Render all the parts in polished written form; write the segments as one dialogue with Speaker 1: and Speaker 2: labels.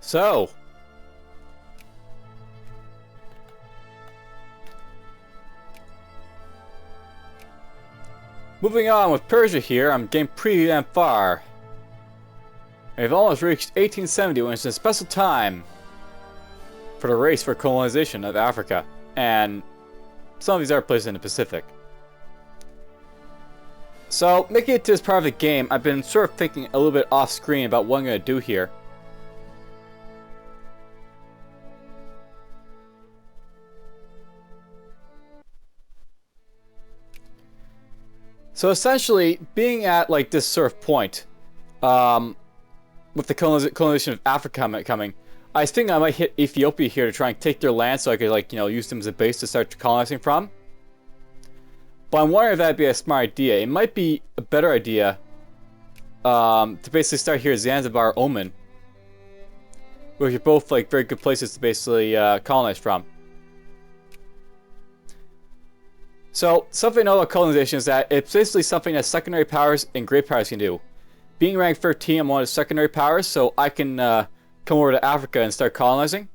Speaker 1: So, moving on with Persia here, I'm getting pretty damn far. We've almost reached 1870, when it's a special time for the race for colonization of Africa and some of these other places in the Pacific. So, making it to this part of the game, I've been sort of thinking a little bit off screen about what I'm going to do here. So essentially, being at like this sort of point, with the colonization of Africa coming, I was thinking I might hit Ethiopia here to try and take their land so I could, like, use them as a base to start colonizing from. But I'm wondering if that'd be a smart idea. It might be a better idea to basically start here at Zanzibar or Oman, which are both like very good places to basically colonize from. So, something I know about colonization is that it's basically something that secondary powers and great powers can do. Being ranked 13, I'm one of the secondary powers, so I can come over to Africa and start colonizing.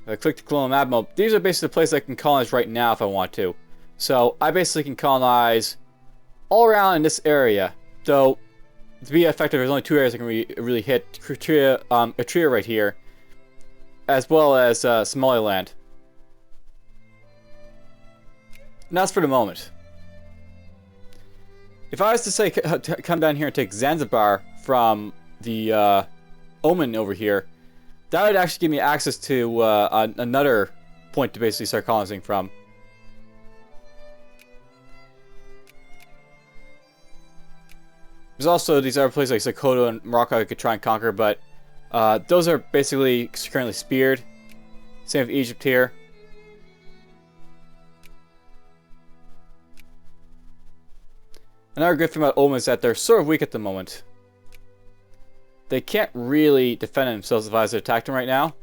Speaker 1: If I click the colonial map mode, these are basically the places I can colonize right now if I want to. So, I basically can colonize all around in this area. Though, to be effective, there's only two areas I can really hit. Eritrea right here, as well as Somaliland. And that's for the moment. If I was to say come down here and take Zanzibar from the Oman over here, that would actually give me access to another point to basically start colonizing from. There's also these other places like Sokoto and Morocco I could try and conquer, but those are basically currently speared. Same with Egypt here. Another good thing about Oman is that they're sort of weak at the moment. They can't really defend themselves if I was to attack them right now.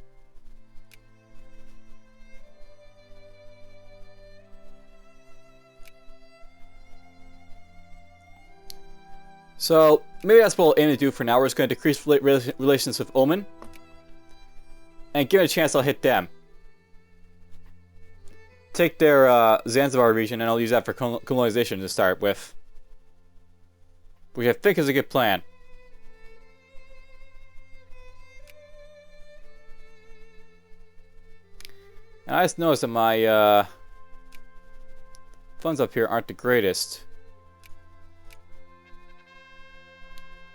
Speaker 1: So, maybe that's what we'll aim to do for now. We're just going to decrease relations with Oman. And given a chance, I'll hit them. Take their Zanzibar region, and I'll use that for colonization to start with. Which I think is a good plan. And I just noticed that my funds up here aren't the greatest.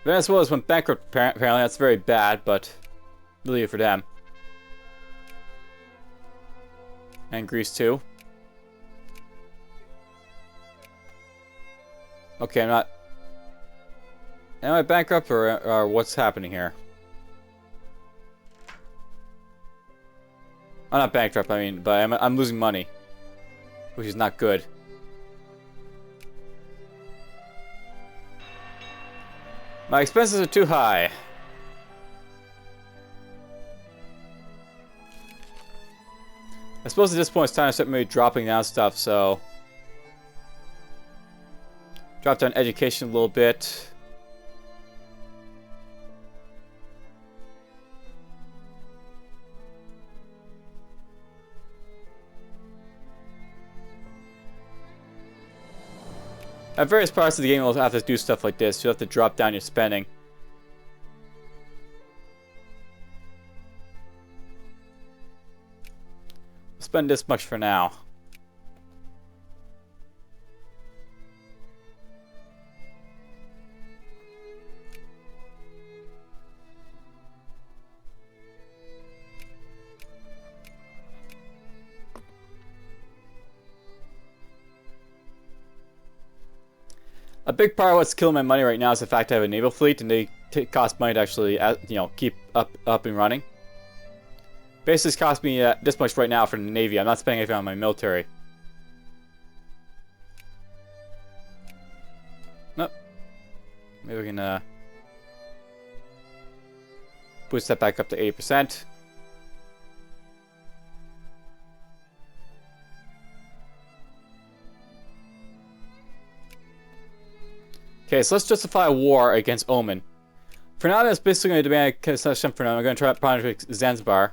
Speaker 1: Venezuela went bankrupt apparently. That's very bad, but really for them. And Greece too. Okay, I'm not... Am I bankrupt or what's happening here? I'm not bankrupt, I mean, but I'm losing money. Which is not good. My expenses are too high. I suppose at this point it's time to start maybe dropping down stuff, so... Drop down education a little bit. At various parts of the game, you'll have to do stuff like this. You'll have to drop down your spending. Spend this much for now. A big part of what's killing my money right now is the fact I have a naval fleet, and they cost money to actually, keep up and running. Basically, it's cost me this much right now for the Navy. I'm not spending anything on my military. Nope. Maybe we can boost that back up to 80%. Okay, so let's justify a war against Oman. For now, that's basically going to demand a concession for now. I'm going to try to project Zanzibar.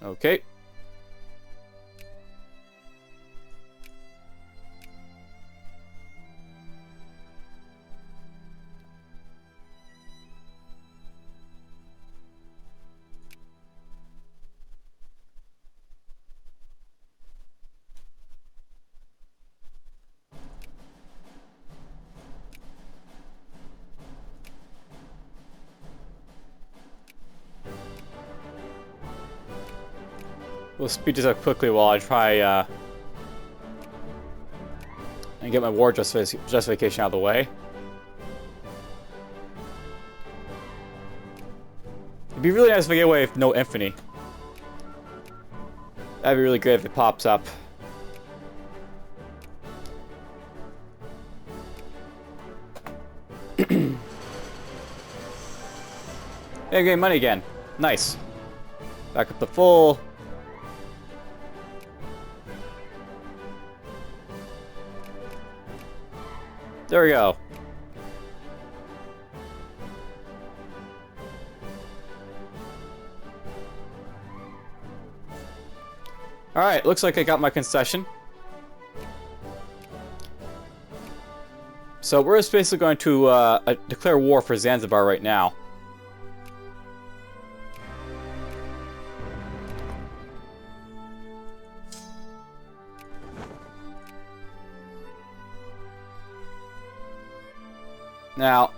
Speaker 1: Okay. We'll speed this up quickly while I try and get my war justification out of the way. It'd be really nice if I get away with no infamy. That'd be really great if it pops up. Hey, getting money again. Nice. Back up to full. There we go. Alright, looks like I got my concession. So we're just basically going to declare war for Zanzibar right now. Now,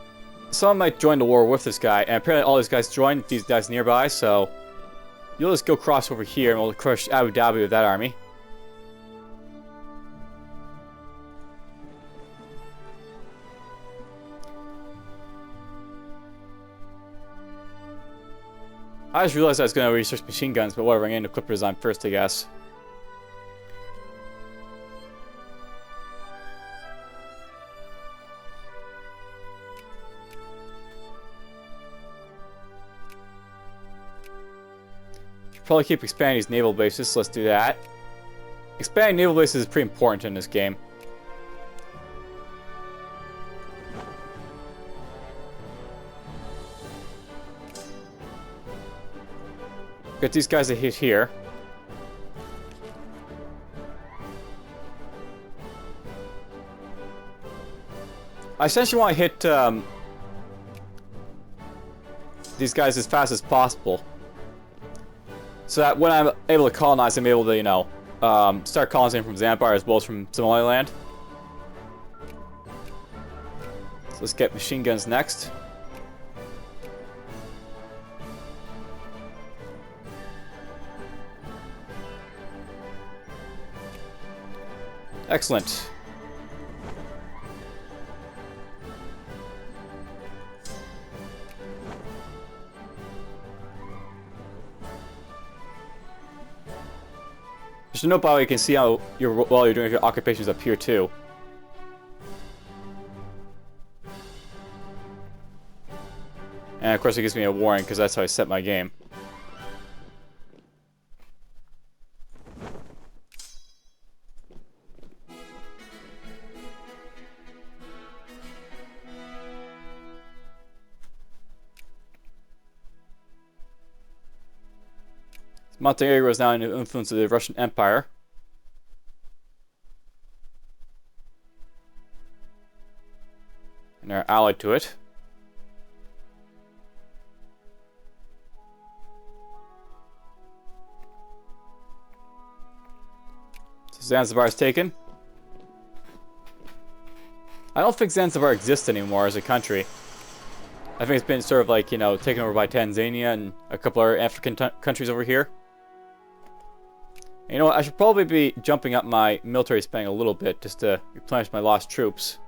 Speaker 1: someone might join the war with this guy, and apparently all these guys joined, these guys nearby, so you'll just go cross over here and we'll crush Abu Dhabi with that army. I just realized I was going to research machine guns, but whatever, I'm getting the clipper design first, I guess. Probably keep expanding these naval bases, so let's do that. Expanding naval bases is pretty important in this game. Get these guys to hit here. I essentially want to hit these guys as fast as possible. So that when I'm able to colonize, I'm able to, you know, start colonizing from Zanzibar as well as from Somaliland. So let's get machine guns next. Excellent. Just a note, by the way, you can see how well you're doing your occupations up here too. And of course it gives me a warning because that's how I set my game. Montenegro is now under the influence of the Russian Empire. And they're allied to it. So Zanzibar is taken. I don't think Zanzibar exists anymore as a country. I think it's been sort of like, you know, taken over by Tanzania and a couple other African countries over here. You know what, I should probably be jumping up my military spending a little bit just to replenish my lost troops.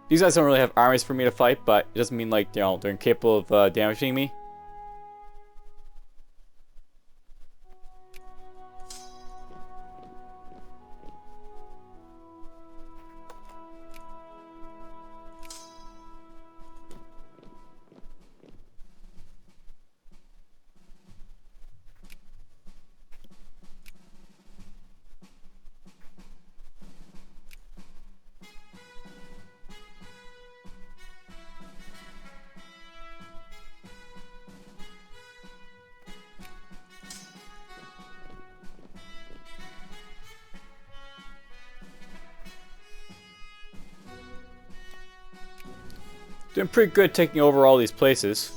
Speaker 1: These guys don't really have armies for me to fight, but it doesn't mean, like, you know, they're incapable of damaging me. Doing pretty good taking over all these places.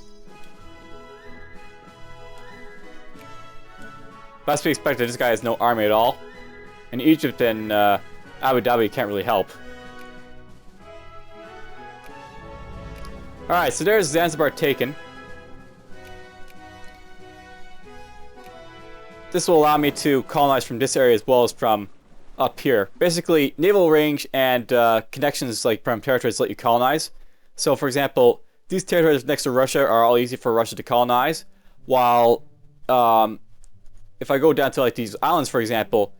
Speaker 1: That's to be expected. This guy has no army at all. And Egypt and Abu Dhabi can't really help. Alright, so there's Zanzibar taken. This will allow me to colonize from this area as well as from up here. Basically, naval range and connections like from territories let you colonize. So, for example, these territories next to Russia are all easy for Russia to colonize, while if I go down to like these islands, for example,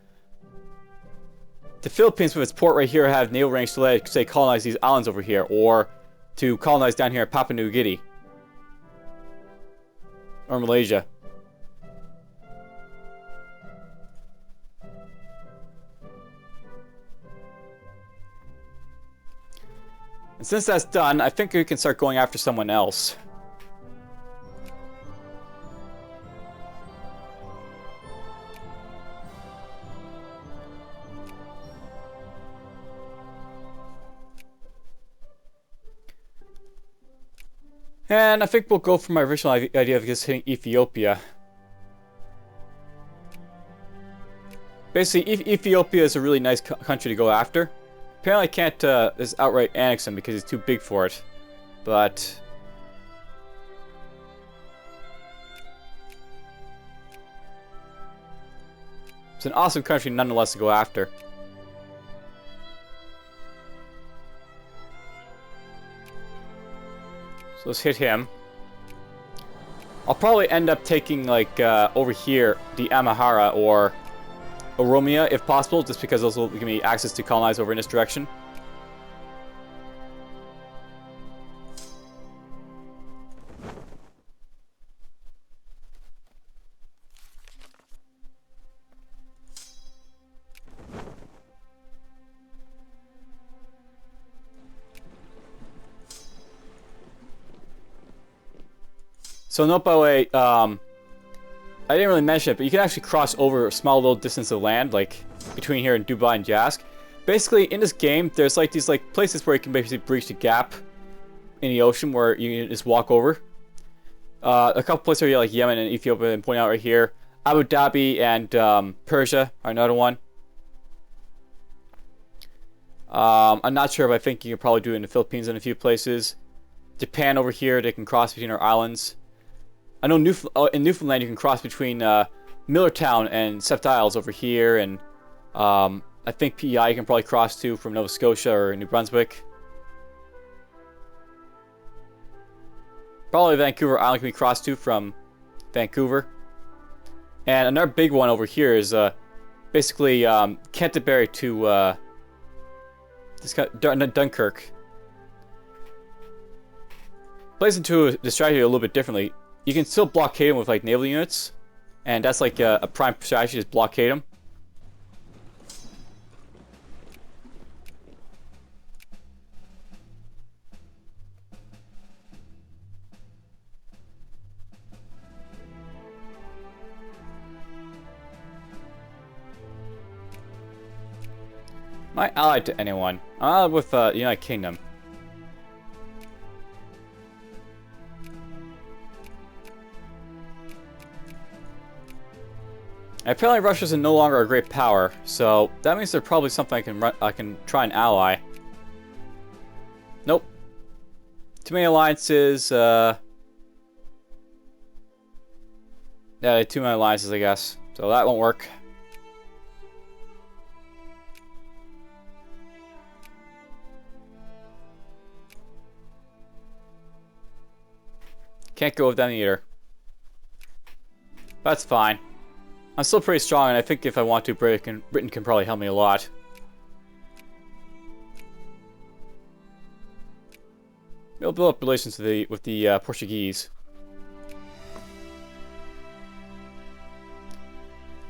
Speaker 1: the Philippines with its port right here have naval range to let, say, colonize these islands over here, or to colonize down here in Papua New Guinea or Malaysia. And since that's done, I think we can start going after someone else. And I think we'll go for my original idea of just hitting Ethiopia. Basically, Ethiopia is a really nice country to go after. Apparently I can't just outright annex him because he's too big for it. But it's an awesome country nonetheless to go after. So let's hit him. I'll probably end up taking like over here the Amhara or Oromia, if possible, just because those will give me access to colonize over in this direction. So note, by the way, I didn't really mention it, but you can actually cross over a small little distance of land, like between here and Dubai and Jask. Basically, in this game, there's like these like places where you can basically breach the gap in the ocean where you can just walk over. A couple places here like Yemen and Ethiopia, and point out right here. Abu Dhabi and Persia are another one. I'm not sure, but I think you can probably do it in the Philippines and a few places. Japan over here, they can cross between our islands. I know in Newfoundland you can cross between Millertown and Sept Isles over here, and I think PEI you can probably cross to from Nova Scotia or New Brunswick. Probably Vancouver Island can be crossed to from Vancouver. And another big one over here is basically Canterbury to Dunkirk. Plays into the strategy a little bit differently. You can still blockade them with like naval units, and that's like a prime strategy, just blockade them. Am I allied to anyone? I'm allied with the United Kingdom. And apparently Russia's no longer a great power, so that means there's probably something I can try and ally. Nope. Too many alliances. Yeah, too many alliances, I guess. So that won't work. Can't go with them either. That's fine. I'm still pretty strong, and I think if I want to, Britain can probably help me a lot. We'll build up relations with the Portuguese.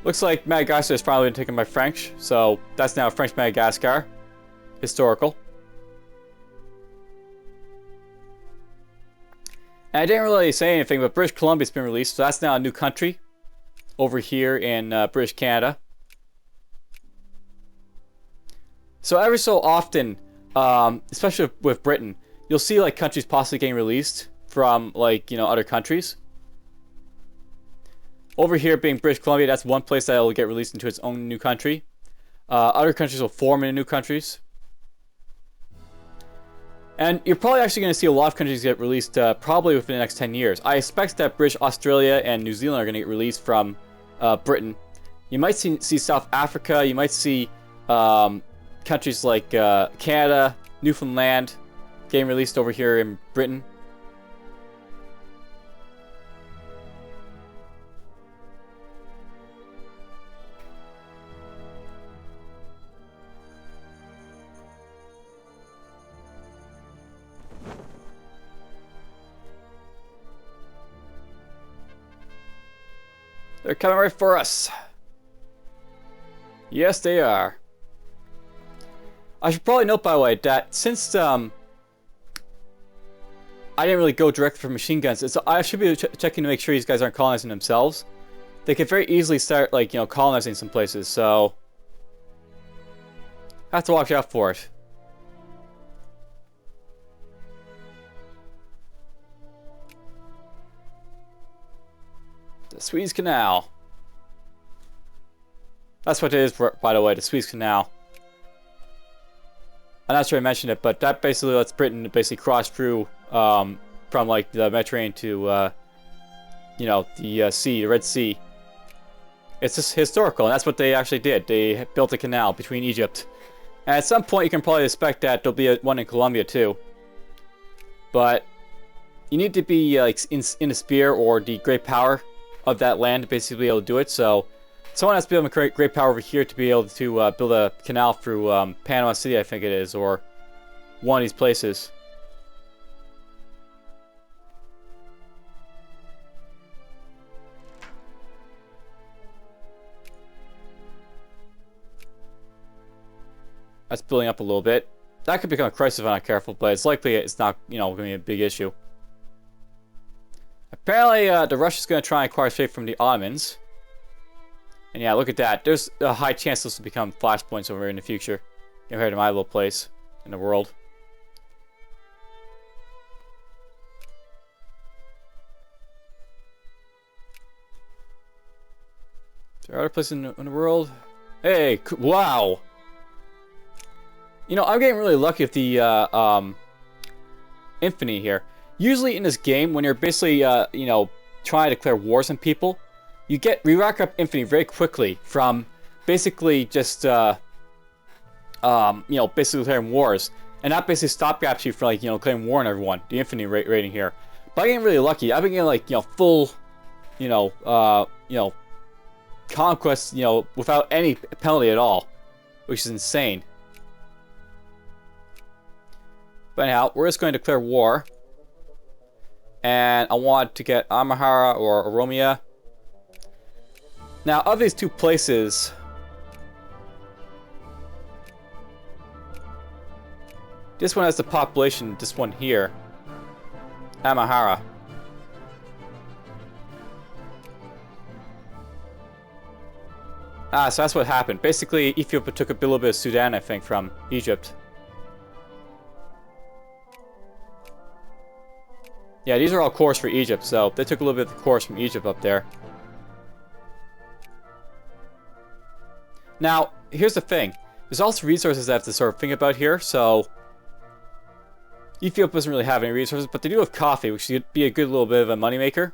Speaker 1: Looks like Madagascar is finally been taken by French, so that's now French Madagascar. Historical. And I didn't really say anything, but British Columbia's been released, so that's now a new country over here in British Canada. So every so often, especially with Britain, you'll see like countries possibly getting released from like, other countries. Over here being British Columbia, that's one place that will get released into its own new country. Other countries will form into new countries. And you're probably actually going to see a lot of countries get released probably within the next 10 years. I expect that British Australia and New Zealand are going to get released from Britain. You might see South Africa, you might see countries like Canada, Newfoundland getting released over here in Britain. They're coming right for us. Yes, they are. I should probably note, by the way, that since I didn't really go direct for machine guns, I should be checking to make sure these guys aren't colonizing themselves. They could very easily start, like, colonizing some places, so I have to watch out for it. The Suez Canal. That's what it is, by the way, the Suez Canal. I'm not sure I mentioned it, but that basically lets Britain basically cross through from like the Mediterranean to the sea, the Red Sea. It's just historical, and that's what they actually did. They built a canal between Egypt, and at some point you can probably expect that there'll be one in Colombia too. But you need to be like in the spear or the great power of that land to basically be able to do it. So someone has to be able to great power over here to be able to build a canal through Panama City, I think it is, or one of these places. That's building up a little bit. That could become a crisis if I'm not careful, but it's likely it's not, going to be a big issue. Apparently, the Russians going to try and acquire straight from the Ottomans. And yeah, look at that. There's a high chance this will become flashpoints over in the future, compared to my little place in the world. Is there other places in the world? Hey, wow! I'm getting really lucky with the infamy here. Usually in this game, when you're basically, trying to declare wars on people, you rack up infamy very quickly from basically just, basically declaring wars. And that basically stopgaps you from, like, declaring war on everyone. The infamy rating here. But I'm getting really lucky. I've been getting, like, full, conquest, without any penalty at all. Which is insane. But anyhow, we're just going to declare war. And I want to get Amhara or Oromia. Now, of these two places, this one has the population, this one here, Amhara. So that's what happened. Basically, Ethiopia took a little bit of Sudan, I think, from Egypt. Yeah, these are all cores for Egypt, so they took a little bit of the cores from Egypt up there. Now, here's the thing. There's also resources I have to sort of think about here, so Ethiopia doesn't really have any resources, but they do have coffee, which should be a good little bit of a moneymaker.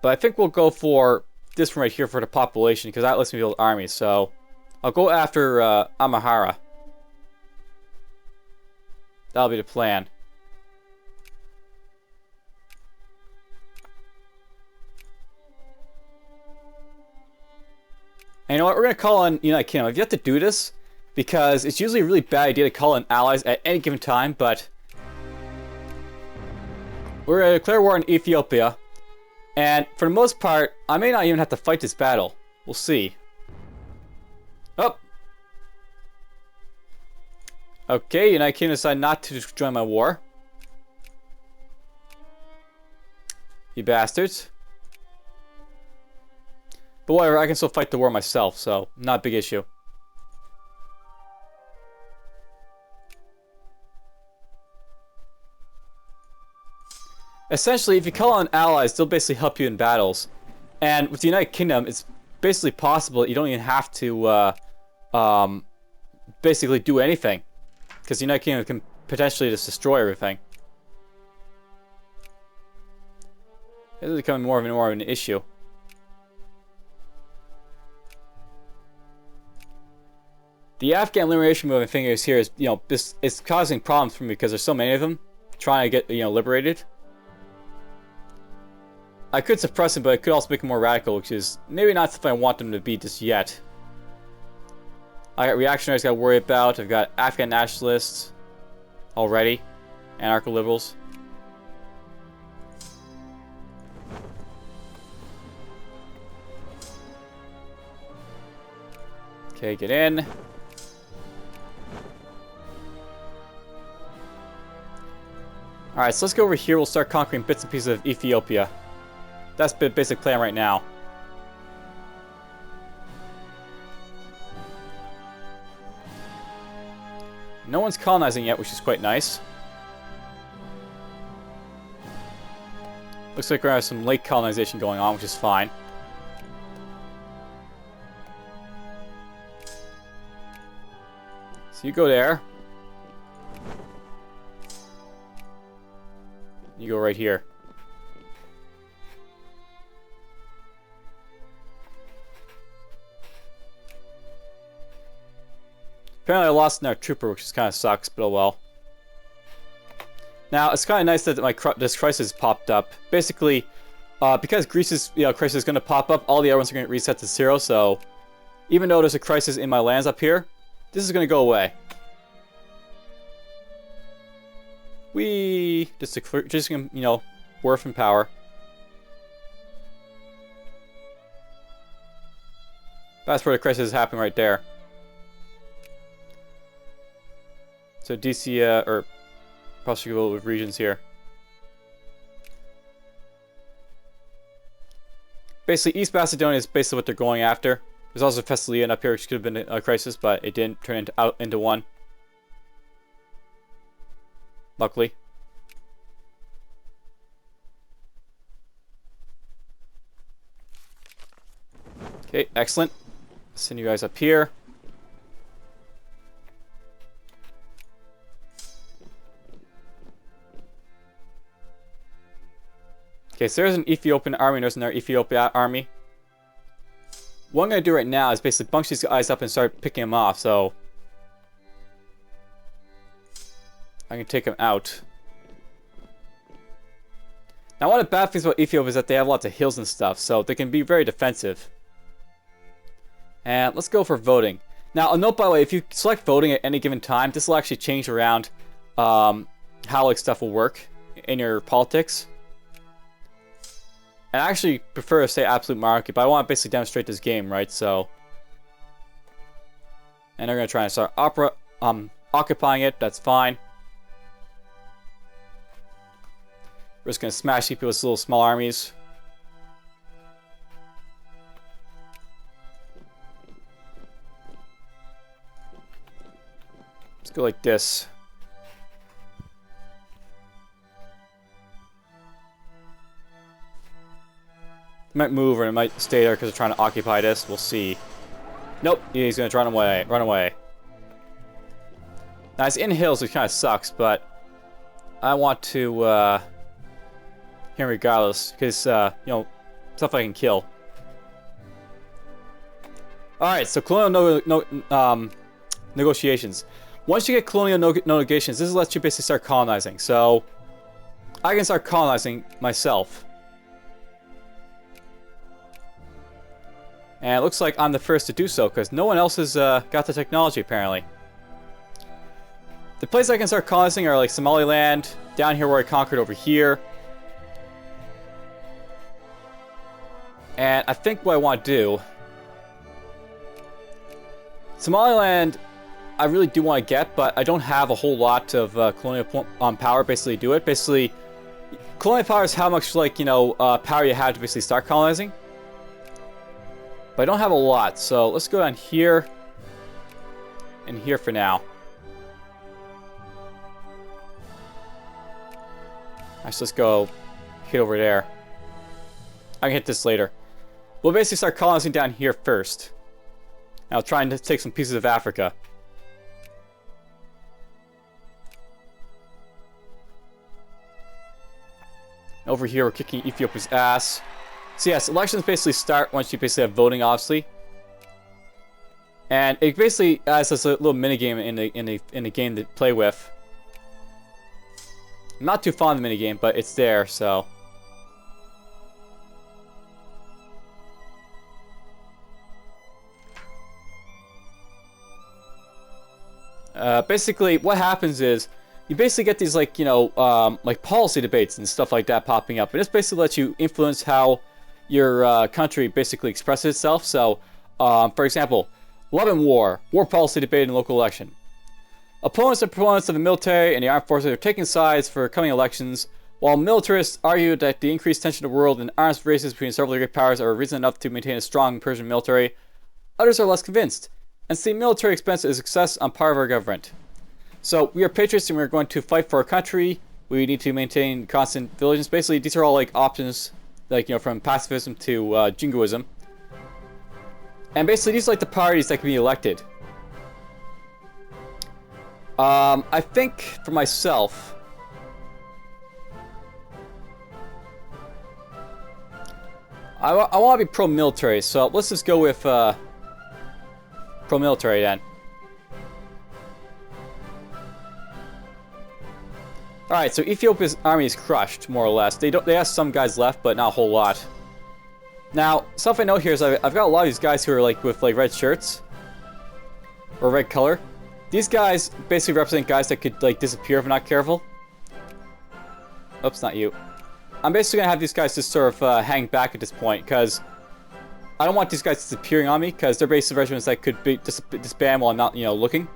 Speaker 1: But I think we'll go for this one right here for the population, because that lets me build armies, so I'll go after Amhara. That'll be the plan. And you know what? We're going to call on United Kingdom. I've yet to do this because it's usually a really bad idea to call in allies at any given time, but we're going to declare war on Ethiopia. And for the most part, I may not even have to fight this battle. We'll see. Oh! Okay, United Kingdom decided not to join my war. You bastards. But whatever, I can still fight the war myself, so not a big issue. essentially, if you call on allies, they'll basically help you in battles. And with the United Kingdom, it's basically possible that you don't even have to basically do anything. Because the United Kingdom can potentially just destroy everything. This is becoming more of an issue. The Afghan liberation movement thing is here is, you know, this is causing problems for me because there's so many of them trying to get, you know, liberated. I could suppress them, but I could also make them more radical, which is maybe not something I want them to be just yet. I got reactionaries I gotta worry about. I've got Afghan nationalists already. Anarcho-liberals. Okay, get in. Alright, so let's go over here. We'll start conquering bits and pieces of Ethiopia. That's the basic plan right now. No one's colonizing yet, which is quite nice. Looks like we're having some late colonization going on, which is fine. So you go there. You go right here. Apparently I lost in our trooper, which kind of sucks, but oh well. Now, it's kind of nice that this crisis popped up. Basically, because Greece's crisis is going to pop up, all the other ones are going to reset to 0, so even though there's a crisis in my lands up here, this is going to go away. Just you know, war from power. That's where the crisis is happening right there. So DC, or possibly with regions here. Basically, East Macedonia is basically what they're going after. There's also Thessalian up here, which could have been a crisis, but it didn't turn into one. Luckily. Okay, excellent. Send you guys up here. Okay, so there's an Ethiopian army, and there's another Ethiopia army. What I'm going to do right now is basically bunch these guys up and start picking them off, so I can take them out. Now, one of the bad things about Ethiopia is that they have lots of hills and stuff, so they can be very defensive. And let's go for voting. Now, a note by the way, if you select voting at any given time, this will actually change around how like stuff will work in your politics. And I actually prefer to say absolute monarchy, but I want to basically demonstrate this game, right? So, and they're going to try and start occupying it. That's fine. We're just going to smash people with little small armies. Let's go like this. It might move or it might stay there because they're trying to occupy this. We'll see. Nope, he's going to run away. Run away. Now, it's in hills, which kind of sucks, but I want to him regardless because, you know, stuff I can kill. Alright, so colonial negotiations. Once you get colonial negotiations, this lets you basically start colonizing. So, I can start colonizing myself. And it looks like I'm the first to do so, because no one else has got the technology, apparently. The places I can start colonizing are like Somaliland, down here where I conquered over here. And I think what I want to do... Somaliland, I really do want to get, but I don't have a whole lot of colonial power basically to do it. Basically, colonial power is how much, like, you know, power you have to basically start colonizing. But I don't have a lot, so let's go down here and here for now. Let's just go hit over there. I can hit this later. We'll basically start colonizing down here first. And I'll try and take some pieces of Africa. Over here, we're kicking Ethiopia's ass. So yes, elections basically start once you basically have voting, obviously. And it basically adds us a little minigame in the game to play with. I'm not too fond of the minigame, but it's there, so... basically, what happens is, you basically get these, like, you know, like policy debates and stuff like that popping up. And this basically lets you influence how your country basically expresses itself. So, for example, Lebanon war policy debate in local election. Opponents and proponents of the military and the armed forces are taking sides for coming elections, while militarists argue that the increased tension in the world and arms races between several great powers are reason enough to maintain a strong Persian military. Others are less convinced, and see military expense as a success on part of our government. So, we are patriots and we're going to fight for our country. We need to maintain constant vigilance. Basically, these are all like options, like, you know, from pacifism to jingoism. And basically, these are like the parties that can be elected. I think, for myself... I want to be pro-military, so let's just go with pro-military then. Alright, so Ethiopia's army is crushed, more or less. They have some guys left, but not a whole lot. Now, something I know here is I've got a lot of these guys who are like with like red shirts. Or red color. These guys basically represent guys that could like disappear if I'm not careful. Oops, not you. I'm basically going to have these guys just sort of hang back at this point, because I don't want these guys disappearing on me, because they're basically regiments that could be disband while I'm not, you know, looking.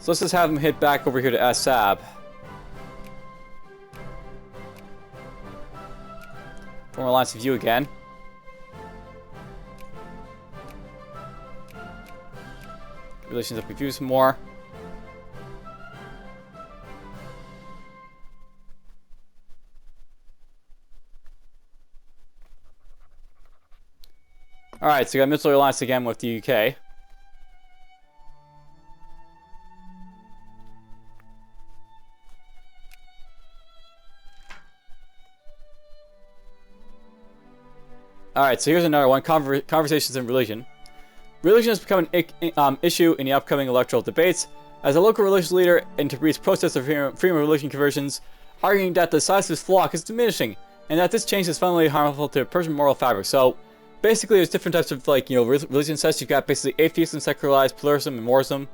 Speaker 1: So let's just have them hit back over here to Assab. Form alliance of you again. Relations up with you some more. Alright, so we got military alliance again with the UK. Alright, so here's another one. Conversations in religion. Religion has become an issue in the upcoming electoral debates, as a local religious leader interprets protests of freedom of religion conversions, arguing that the size of his flock is diminishing, and that this change is fundamentally harmful to Persian moral fabric. So, basically, there's different types of, like, you know, religion sets. You've got basically atheism, secularized, pluralism, and morism.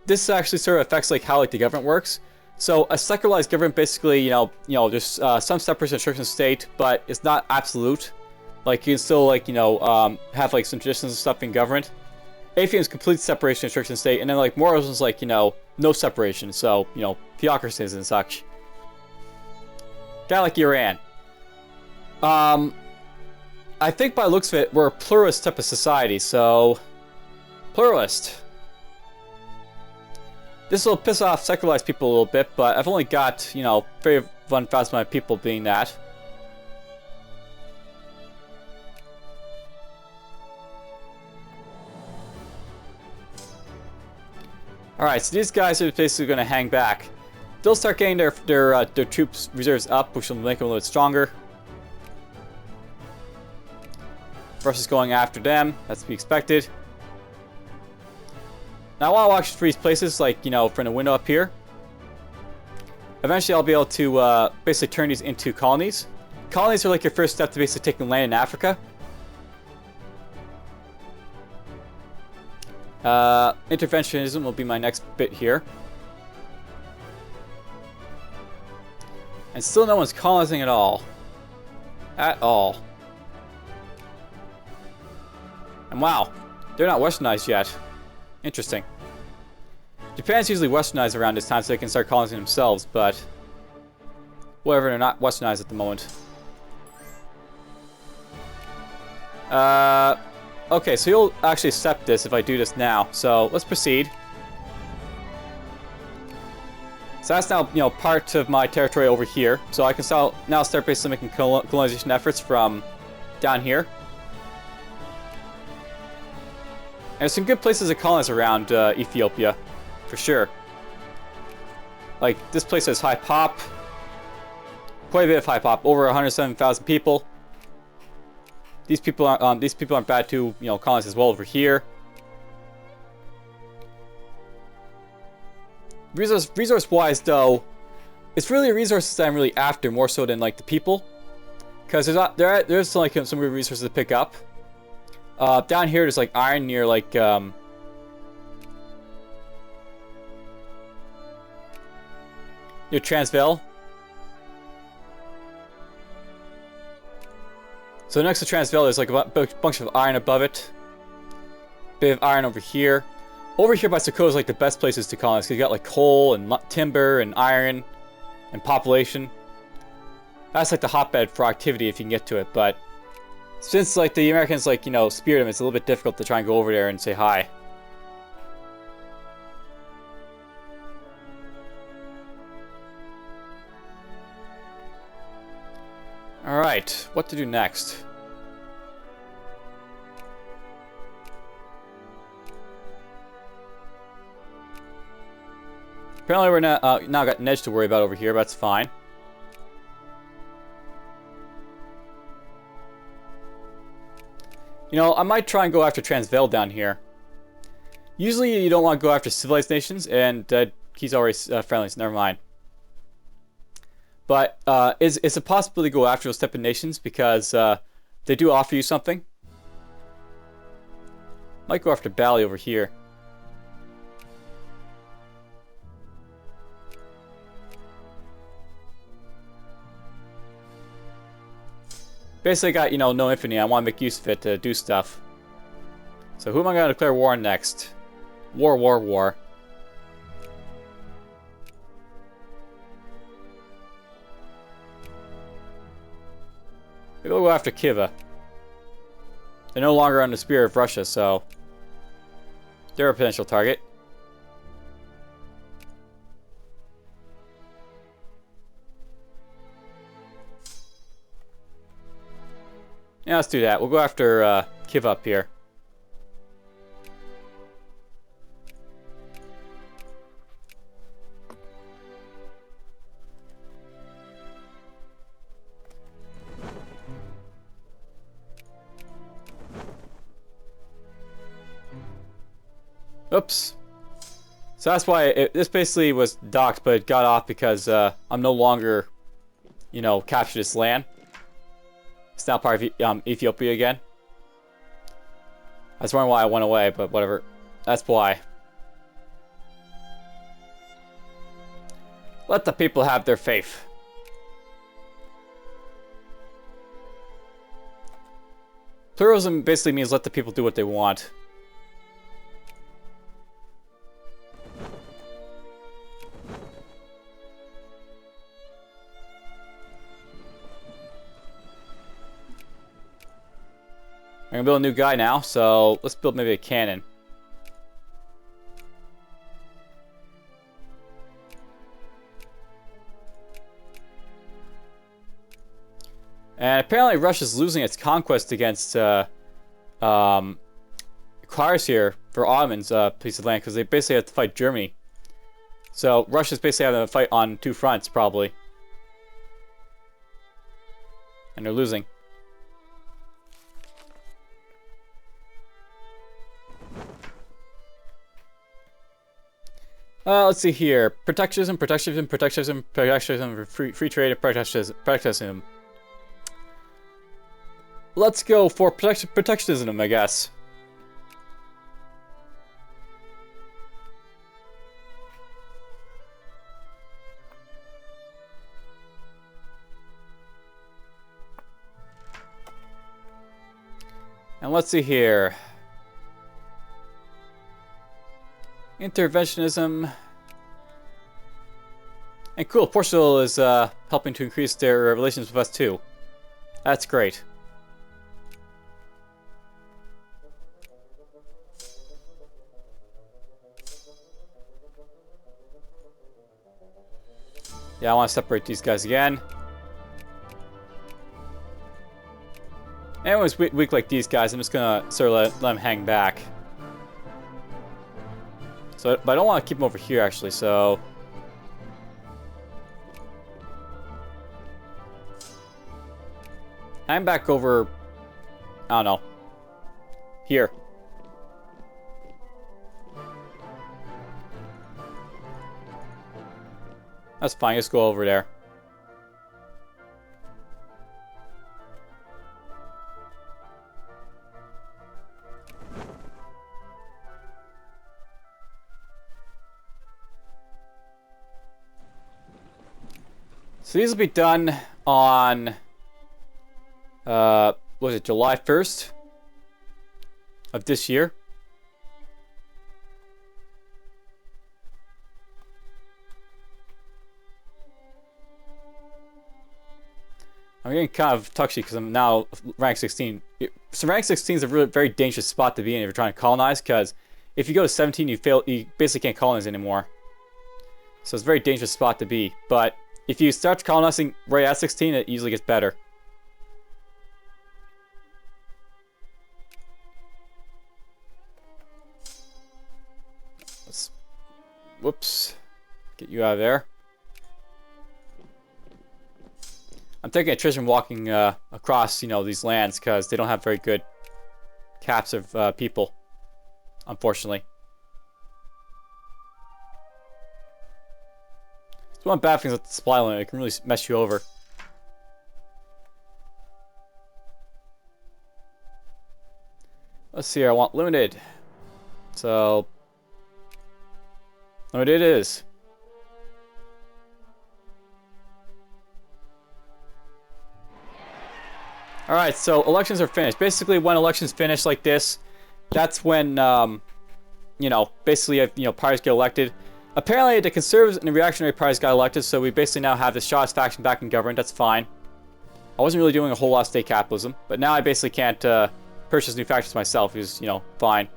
Speaker 1: This actually sort of affects, like, how, like, the government works. So a secularized government basically, you know, there's some separation of church and state, but it's not absolute. Like, you can still, like, you know, have, like, some traditions and stuff in government. Atheism is complete separation of church and state, and then, like, morism is, like, you know, no separation, so, you know, theocracies and such. Kinda like Iran. I think by the looks of it, we're a pluralist type of society, so... Pluralist. This will piss off secularized people a little bit, but I've only got, you know, very fun fast amount of people being that. Alright, so these guys are basically going to hang back. They'll start getting their troops reserves up, which will make them a little bit stronger. Versus going after them, that's to be expected. Now I want to watch for these places, like, you know, from the window up here. Eventually I'll be able to basically turn these into colonies. Colonies are like your first step to basically taking land in Africa. Interventionism will be my next bit here. And still no one's colonizing at all. At all. And wow, they're not westernized yet. Interesting. Japan's usually westernized around this time so they can start colonizing themselves, but... whatever, they're not westernized at the moment. Okay, so you'll actually accept this if I do this now, so let's proceed. So that's now, you know, part of my territory over here. So I can now start basically making colonization efforts from down here. And there's some good places to colonize around Ethiopia, for sure. Like, this place has high pop. Quite a bit of high pop. Over 107,000 people. These people aren't bad to, you know, colonize as well over here. Resource-wise, though, it's really resources that I'm really after more so than like the people, because there's like some good resources to pick up. Down here, there's like iron near like near Transvaal. So next to Transvaal, there's like a bunch of iron above it. Bit of iron over here. Over here by Sokoto is like the best places to colonize, because you got like coal and timber and iron and population. That's like the hotbed for activity if you can get to it, but since like the Americans like, you know, speared them, it's a little bit difficult to try and go over there and say hi. Alright, what to do next? Apparently we're now got an edge to worry about over here, but that's fine. You know, I might try and go after Transvaal down here. Usually you don't want to go after civilized nations, and he's already friendly, so never mind. But it's a possibility to go after those type of nations, because they do offer you something. Might go after Bali over here. Basically, I got, you know, no infinity. I want to make use of it to do stuff. So who am I going to declare war on next? War. Maybe we'll go after Kiva. They're no longer on the spear of Russia, so they're a potential target. Yeah, let's do that. We'll go after Kiva up here. Oops. So that's why this basically was docked, but it got off because I'm no longer, you know, captured this land. It's now part of Ethiopia again. That's wondering why I went away, but whatever. That's why. Let the people have their faith. Pluralism basically means let the people do what they want. I'm gonna build a new guy now, so let's build maybe a cannon. And apparently Russia's losing its conquest against Kars here for Ottoman's piece of land, because they basically have to fight Germany. So Russia's basically having a fight on two fronts, probably. And they're losing. Let's see here. Protectionism, free trade, and protectionism. Let's go for protectionism, I guess. And let's see here. Interventionism. And cool, Portugal is helping to increase their relations with us too. That's great. Yeah, I want to separate these guys again. Anyone's weak like these guys, I'm just gonna sort of let them hang back. So, but I don't want to keep them over here actually, so... hang back over... I don't know. Here. That's fine, just go over there. So these will be done on, was it July 1st of this year? I'm getting kind of touchy because I'm now rank 16. So rank 16 is a really very dangerous spot to be in if you're trying to colonize, because if you go to 17, you basically can't colonize anymore. So it's a very dangerous spot to be. But if you start colonizing right at 16, it usually gets better. Whoops. Get you out of there. I'm taking attrition walking across, you know, these lands because they don't have very good caps of people, unfortunately. It's one bad thing with the supply line. It can really mess you over. Let's see here. I want limited. So, limited it is. Alright, so elections are finished. Basically, when elections finish like this, that's when, you know, basically, you know, parties get elected. Apparently, the conservatives and the reactionary parties got elected, so we basically now have the Shah's faction back in government. That's fine. I wasn't really doing a whole lot of state capitalism, but now I basically can't purchase new factions myself, which is, you know, fine.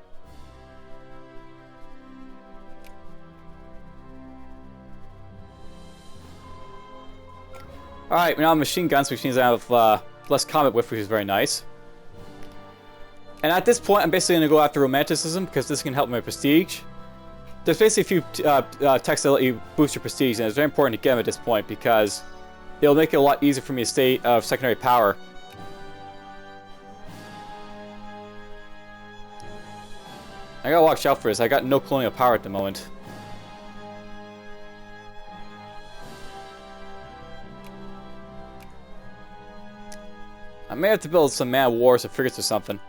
Speaker 1: Alright, we now have machine guns, which means I have less combat width, which is very nice. And at this point, I'm basically going to go after romanticism, because this can help my prestige. There's basically a few texts that let you boost your prestige, and it's very important to get them at this point, because it'll make it a lot easier for me to stay of secondary power. I gotta watch out for this. I got no colonial power at the moment. I may have to build some man wars or frigates or something.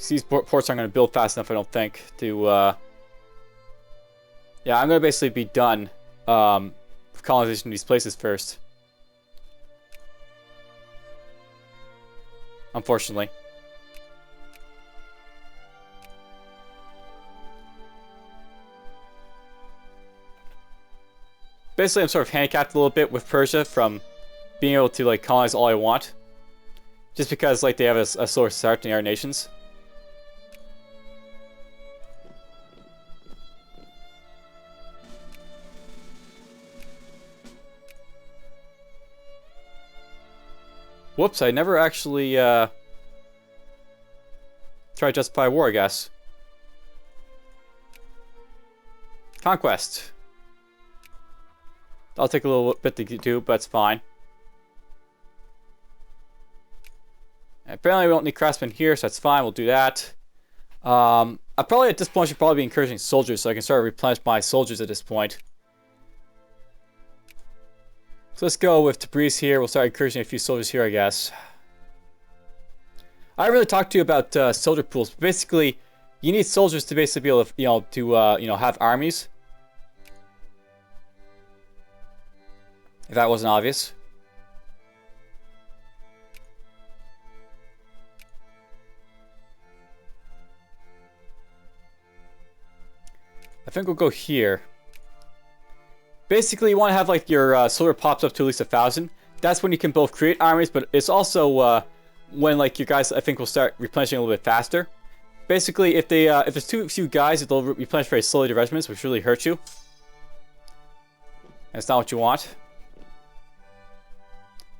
Speaker 1: These ports aren't going to build fast enough, I don't think, to, yeah, I'm going to basically be done with colonization of these places first. Unfortunately. Basically, I'm sort of handicapped a little bit with Persia from being able to, like, colonize all I want. Just because, like, they have a slower start than the other nations. Whoops, I never actually, tried to justify war, I guess. Conquest. I'll take a little bit to do, but it's fine. Apparently we don't need craftsmen here, so that's fine, we'll do that. I probably, at this point, should probably be encouraging soldiers, so I can start to replenish my soldiers at this point. So let's go with Tabriz here. We'll start encouraging a few soldiers here, I guess. I really talked to you about soldier pools. Basically, you need soldiers to basically be able to, you know, have armies. If that wasn't obvious. I think we'll go here. Basically, you want to have, like, your soldier pops up to at least 1,000. That's when you can both create armies, but it's also when, like, your guys, I think, will start replenishing a little bit faster. Basically, if there's too few guys, they'll replenish very slowly to regiments, which really hurts you. That's not what you want.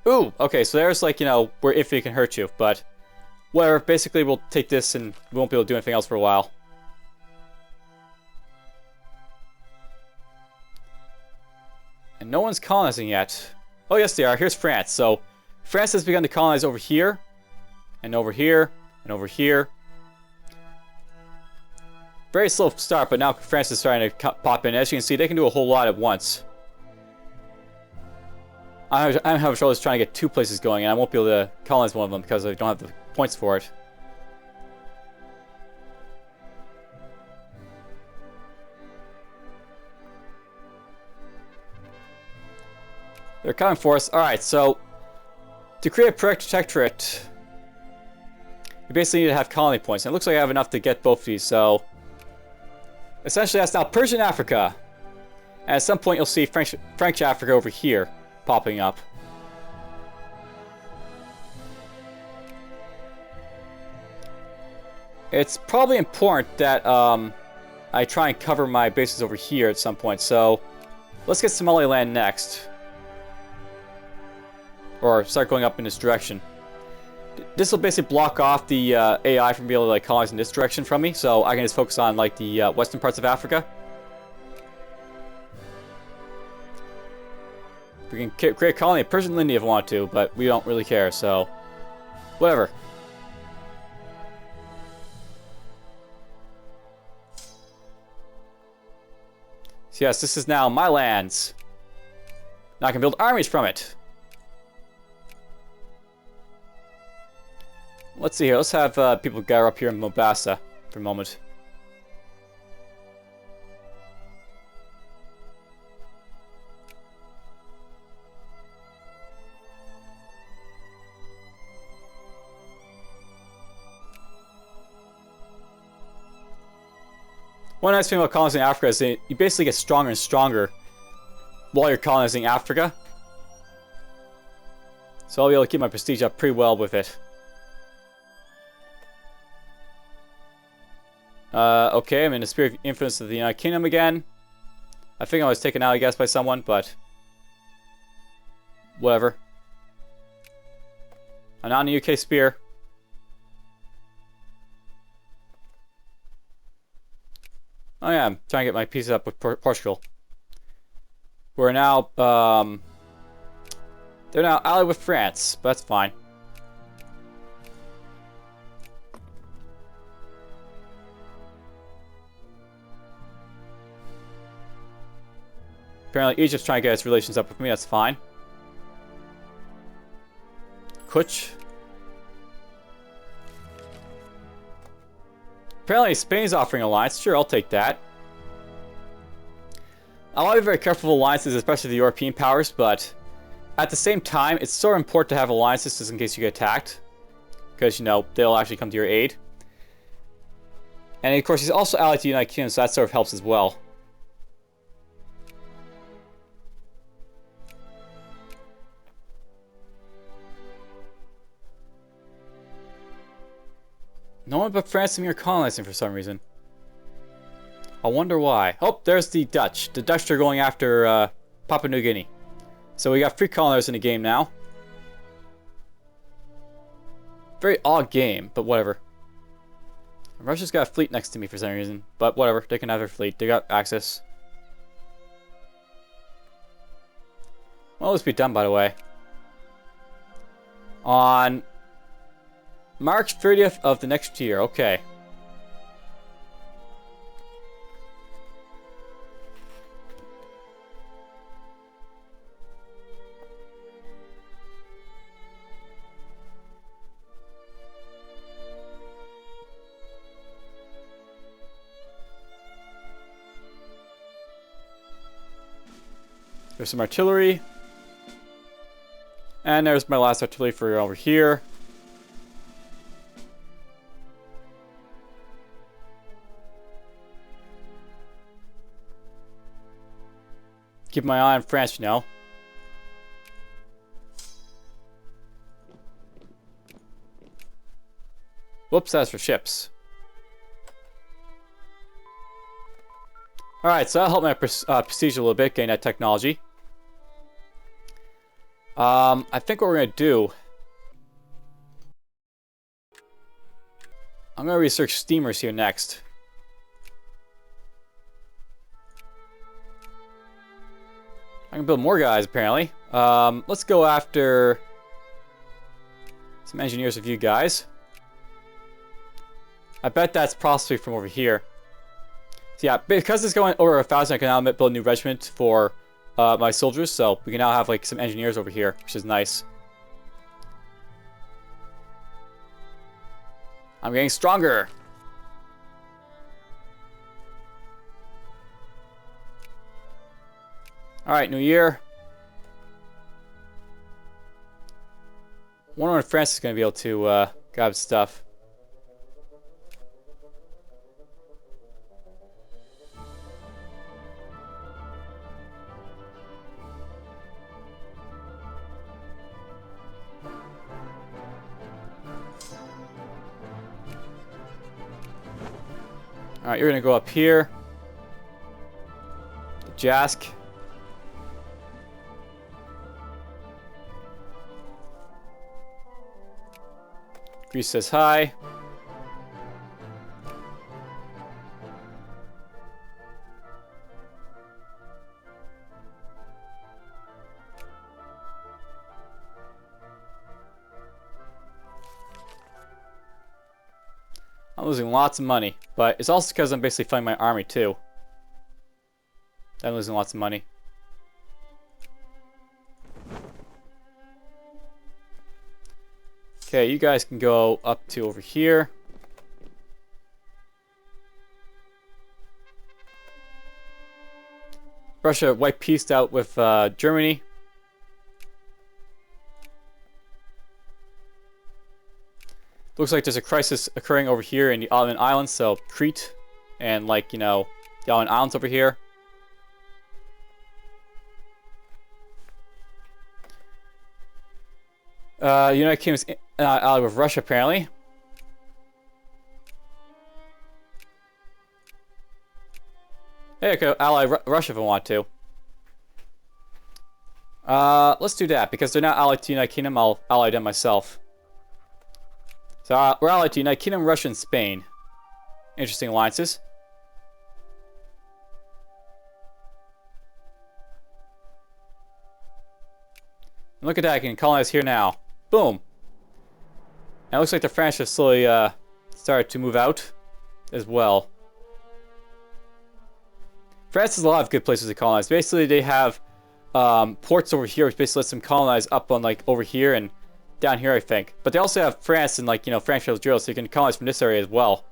Speaker 1: Ooh, okay, so there's like, you know, where infantry can hurt you, but whatever. Basically, we'll take this and we won't be able to do anything else for a while. And no one's colonizing yet. Oh, yes, they are. Here's France. So France has begun to colonize over here, and over here, and over here. Very slow start, but now France is starting to pop in. As you can see, they can do a whole lot at once. I'm having trouble trying to get 2 places going, and I won't be able to colonize one of them because I don't have the points for it. They're coming for us. Alright, so to create a protectorate, you basically need to have colony points. And it looks like I have enough to get both of these, so essentially that's now Persian Africa. And at some point you'll see French Africa over here popping up. It's probably important that I try and cover my bases over here at some point, so let's get Somaliland next. Or start going up in this direction. This will basically block off the AI from being able to like colonize in this direction from me, so I can just focus on like the western parts of Africa. We can create a colony of Persian Lindy if we want to, but we don't really care, so whatever. So yes, this is now my lands. Now I can build armies from it. Let's see here. Let's have people gather up here in Mombasa for a moment. One nice thing about colonizing Africa is that you basically get stronger and stronger while you're colonizing Africa. So I'll be able to keep my prestige up pretty well with it. Okay, I'm in the sphere of influence of the United Kingdom again. I think I was taken out, I guess, by someone, but whatever. I'm not in the UK sphere. Oh yeah, I'm trying to get my pieces up with Portugal. We're now, they're now allied with France, but that's fine. Apparently Egypt's trying to get its relations up with me, that's fine. Kuch. Apparently Spain's offering alliance. Sure, I'll take that. I want to be very careful of alliances, especially the European powers, but at the same time, it's so important to have alliances just in case you get attacked. Because, you know, they'll actually come to your aid. And of course, he's also allied to the United Kingdom, so that sort of helps as well. No one but France and me are colonizing for some reason. I wonder why. Oh, there's the Dutch. The Dutch are going after Papua New Guinea. So we got 3 colonizers in the game now. Very odd game, but whatever. Russia's got a fleet next to me for some reason. But whatever, they can have their fleet. They got access. Well, let's be done, by the way. On March 30th of the next year, okay. There's some artillery. And there's my last artillery for over here. Keep my eye on France, you know. Whoops, that's for ships. Alright, so that'll help my prestige a little bit, getting that technology. I think what we're going to do... I'm going to research steamers here next. I can build more guys, apparently. Let's go after some engineers with you guys. I bet that's possibly from over here. So yeah, because it's going over 1,000, I can now build a new regiment for my soldiers. So we can now have like some engineers over here, which is nice. I'm getting stronger. Alright, new year. Wonder when France is going to be able to grab stuff. Alright, you're going to go up here. Jask. Greece says hi. I'm losing lots of money, but it's also because I'm basically funding my army too. I'm losing lots of money. Okay, you guys can go up to over here. Russia white peaced out with Germany. Looks like there's a crisis occurring over here in the Ottoman Islands, so Crete and, like, you know, the Ottoman Islands over here. United Kingdom's allied with Russia, apparently. Hey, I could ally Russia if I want to. Let's do that, because they're not allied to the United Kingdom, I'll ally them myself. So we're allied to United Kingdom, Russia, and Spain. Interesting alliances. And look at that, I can colonize here now. Boom. And it looks like the French have slowly started to move out as well. France has a lot of good places to colonize. Basically, they have ports over here, which basically lets them colonize up on, like, over here and down here, I think. But they also have France and, like, you know, France trails drills, so you can colonize from this area as well.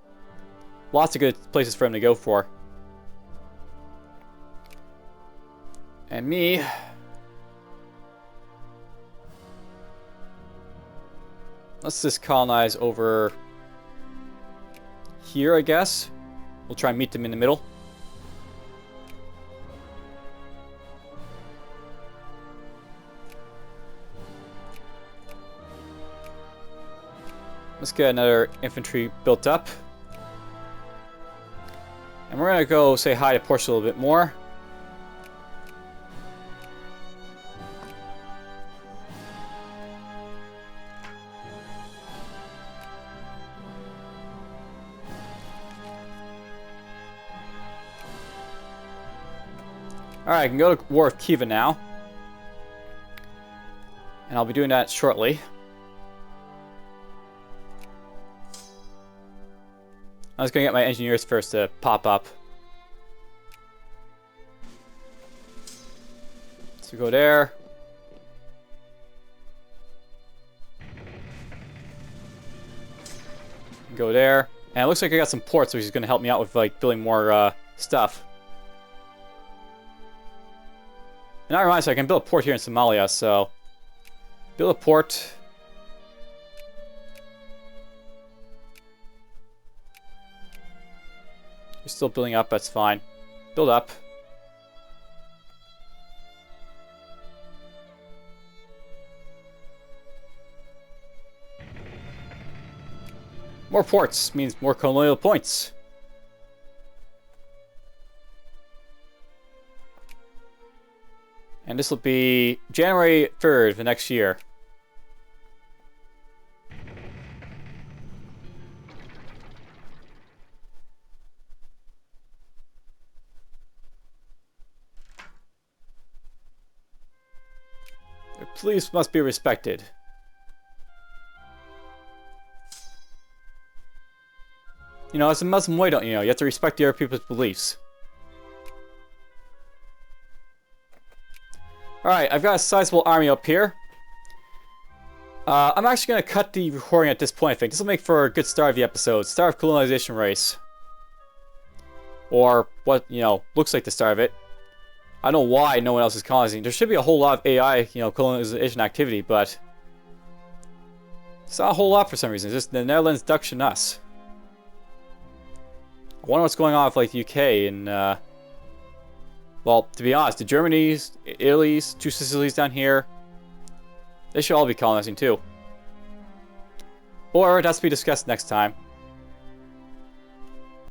Speaker 1: Lots of good places for them to go for. And me... let's just colonize over here, I guess. We'll try and meet them in the middle. Let's get another infantry built up. And we're going to go say hi to Portugal a little bit more. Alright, I can go to war with Kiva now. And I'll be doing that shortly. I was going to get my engineers first to pop up. So go there. Go there. And it looks like I got some ports, which is going to help me out with, like, building more stuff. And I realize I can build a port here in Somalia, so... build a port. You're still building up, that's fine. Build up. More ports means more colonial points. And this will be January 3rd the next year. The police must be respected. You know, as a Muslim way, don't you know? You have to respect the other people's beliefs. Alright, I've got a sizable army up here. I'm actually going to cut the recording at this point, I think. This will make for a good start of the episode. Start of colonization race. Or what, you know, looks like the start of it. I don't know why no one else is colonizing. There should be a whole lot of AI, you know, colonization activity, but it's not a whole lot for some reason. It's just the Netherlands ducking us. I wonder what's going on with, like, the UK and, well, to be honest, the Germany's, Italy's, two Sicilies down here, they should all be colonizing too. Or it has to be discussed next time.